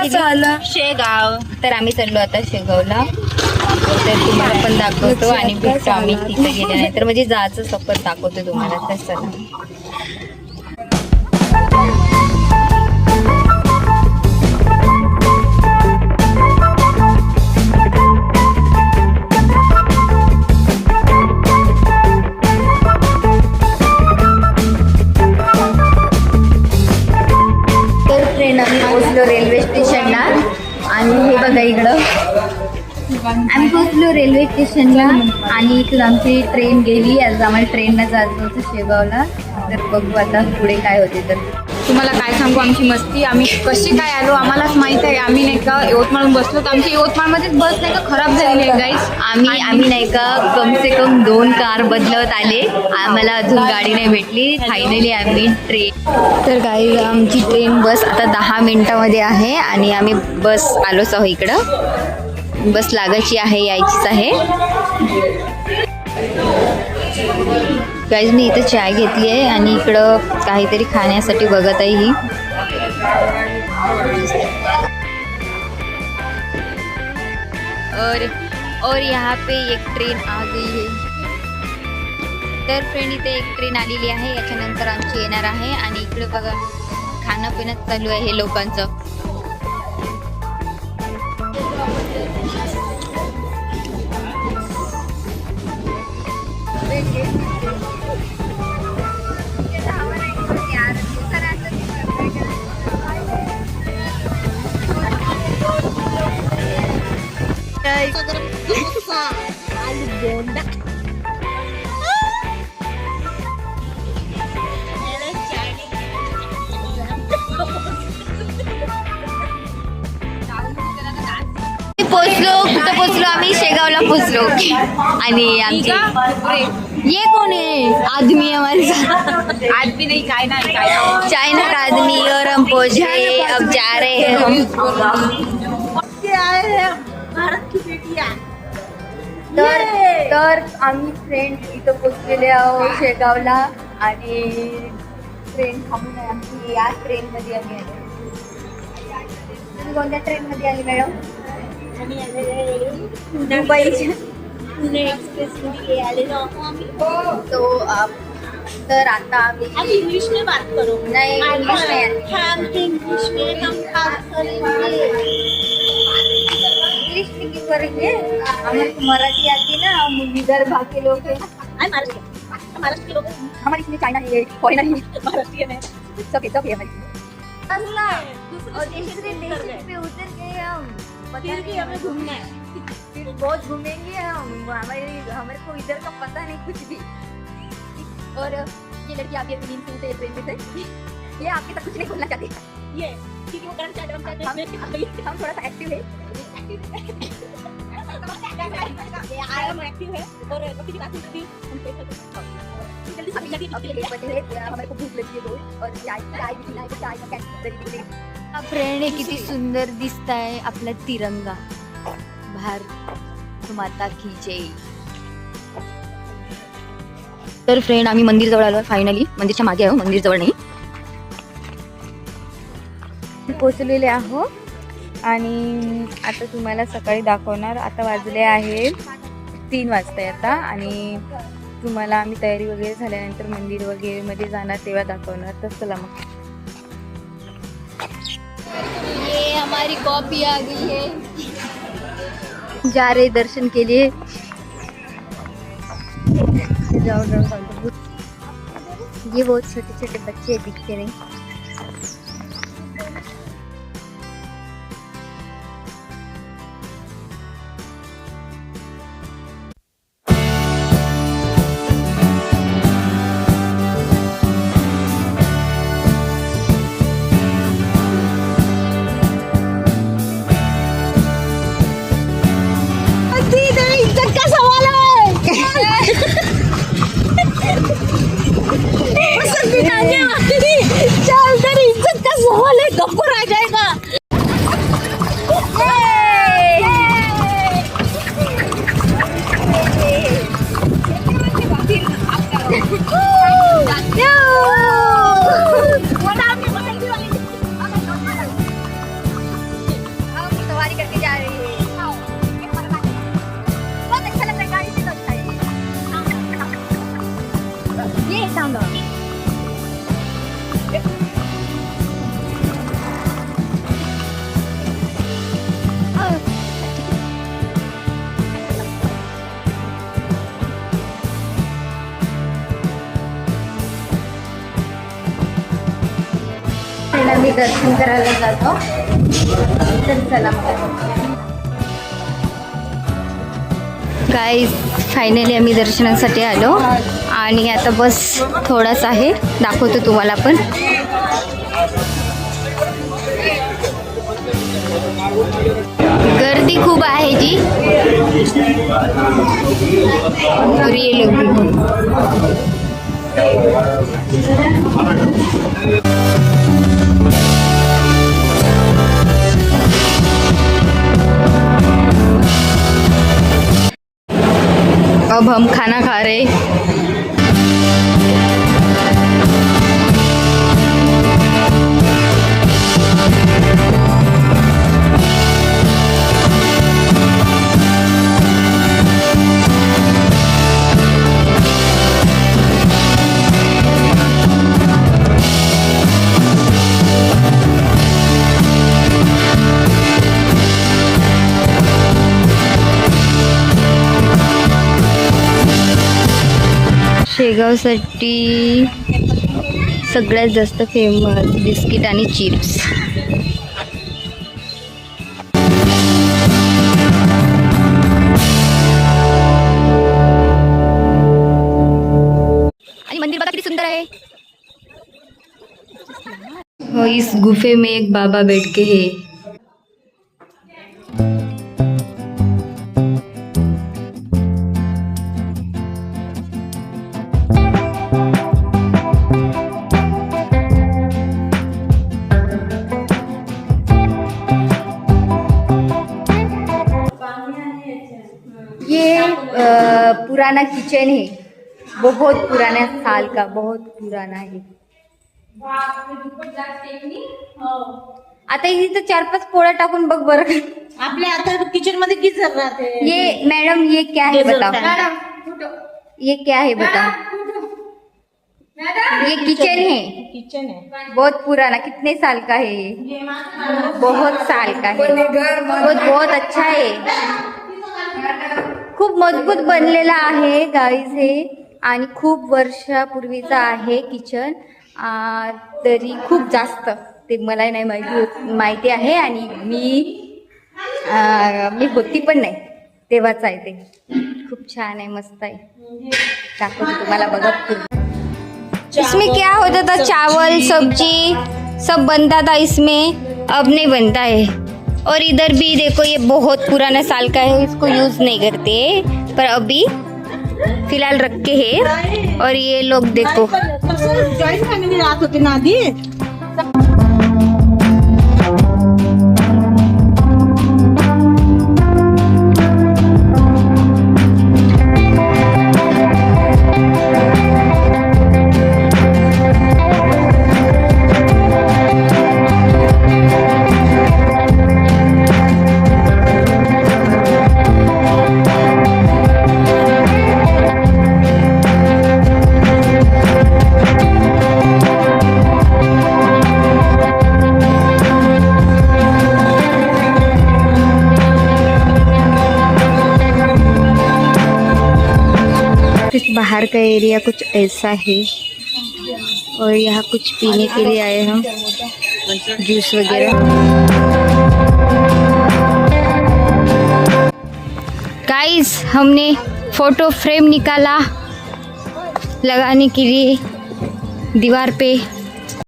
गेली? शेगाव. तर आम्ही चाललो आता शेगावला. तर तुम्हाला पण दाखवतो आणि भेटतो आम्ही तिथे गेल्यानंतर, म्हणजे जायचं सफर दाखवतो तुम्हाला. तर चला. आम्ही पोचलो रेल्वे स्टेशनला आणि हे बघा इकडं आम्ही पोचलो रेल्वे स्टेशनला आणि इथून आमची ट्रेन गेली. आज आम्हाला ट्रेननं जायचं होतं शेगावला. तर बघू आता पुढे काय होते. तर तुम्हाला काय सांगू आमची मस्ती, आम्ही कशी काय आलो आम्हालाच माहित आहे. आम्ही नाही का यवतमाळहून बसलो तर आमची यवतमाळमध्येच बस नाही का खराब झालेली आहे गाईस. आम्ही नाही का कम से कम 2 कार बदलत आले. आम्हाला अजून गाडी नाही भेटली. फायनली आम्ही ट्रेन. तर काही आमची ट्रेन बस आता 10 मिनिटामध्ये आहे आणि आम्ही बस आलोच आहो. इकडं बस लागायची आहे, यायचीच आहे. गाईज मी इथं चाय घेतली आहे आणि इकडं काहीतरी खाण्यासाठी बघत आहे ही. और यहाँ पे एक ट्रेन आ गई है. तर फ्रेंड इथे एक ट्रेन आलेली आहे. याच्यानंतर आमची येणार आहे आणि इकडे बघा खाणं पिणं चालू आहे हे लोकांचं. पोचलो आम्ही शेगावला पोचलो आणि आमची ये कोण है आदमी हमारे साथ. आदमी नाही काय नाही काय चाइना का आदमी और हम पहुंच गए. अब जा रहे हैं हम. तर आम्ही फ्रेंड इथं पोचलेले आहोत शेगावला आणि ट्रेन थांबून आहे आमची. या ट्रेनमध्ये आम्ही आलो. तुम्ही कोणत्या ट्रेनमध्ये आली मॅडम? मुंबईच्या पुणे एक्सप्रेसमध्ये आलेलो आम्ही. तर आता आम्ही इंग्लिश में बात करो. नहीं इंग्लिश में हम इंग्लिश में हम बात करेंगे. इंग्लिश में क्यों करेंगे? हमें तो मराठी आती ना. हम विदर्भ के लोग हैं. महाराष्ट्र के लोग हमारे इसमें चाइना है, कोई नहीं. महाराष्ट्रीयन है. सब है हमारी. और दूसरे देश पे उतर गए हम. फिर भी हमें घूमना है. फिर बहुत घूमेंगे हम. हमारे को इधर का पता नहीं कुछ भी. और ये लड़की आप ये नींद से उठे ट्रेन में से. ये आपके साथ कुछ नहीं बोलना चाहती. ये क्योंकि वो करंट चाहते हम थोड़ा सा एक्टिव है. आई एम एक्टिव है और कभी की बात होती हम पे जल्दी हमारे को भूख लगी है बहुत. और चाय भी पिलाई. चाय का कैंटीन. फ्रेंड किती सुंदर दिसत आहे आपला तिरंगा. भारत माता की जय. तर फ्रेंड आम्ही मंदिर जवळ आलो फायनली. मंदिरच्या मागे आहे, मंदिर जवळ नाही. पोचलेले आहो आणि आता तुम्हाला सकाळी दाखवणार. आता वाजले आहे 3 वाजता आता आणि तुम्हाला आम्ही तयारी वगैरे झाल्यानंतर मंदिर वगैरे मध्ये जाणार तेव्हा दाखवणार. तर चला मग. ये हमारी कॉपी आ गई है. जा रहे दर्शन के लिए. ये बहुत छोटे छोटे बच्चे दिखते नहीं. इज्जत का सवाल है. सवारी करके जा रही है। बहुत अच्छा लग रहा है, गाड़ी से तो अच्छा है। ये साउंड मी दर्शन करायला जातो तर चला गाईज फायनली आम्ही दर्शनासाठी आलो आणि आता बस थोडाच आहे, दाखवतो तुम्हाला पण. गर्दी खूप आहे जी अब हम खाना खा रहे. शेगावसाठी सगळ्यात जास्त फेमस बिस्किट आणि चिप्स. आणि मंदिर बघा किती सुंदर आहे. हो, इस गुफे में एक बाबा बैठ के है. ये पुराना किचन है, बहुत पुराना साल का, बहुत पुराना है. आता इथे 4-5 पोळ्या टाकून बघ बरं. आपल्या आता किचन मध्ये गिझर राहते. ये मैडम ये क्या है बताओ, ये क्या है बताओ. ये किचन है, किचन है बहुत पुराना, कितने साल का है ये? बहुत साल का है, बहुत अच्छा है. खूप मजबूत बनलेला आहे गाईज हे, आणि खूप वर्षापूर्वीचा आहे किचन. तरी खूप जास्त ते मला नाही माहिती आहे, आणि मी होती पण नाही तेव्हाच आहे. ते खूप छान आहे, मस्त आहे. दाखवते तुम्हाला बघा. इसमें क्या होता था, चावल सब्जी सब बनता था इसमें, अब नहीं बनता है. और इधर भी देखो, ये बहुत पुराना साल का है, इसको यूज नहीं करते, पर अभी फिलहाल रखे हैं. और ये लोग देखो, जॉइंट फॅमिली राहत होती ना आधी. बाहर का एरिया कुछ ऐसा है, और यहाँ कुछ पीने के लिए आए हम, जूस वगैरह. गाइस, हमने फोटो फ्रेम निकाला लगाने के लिए दीवार पे.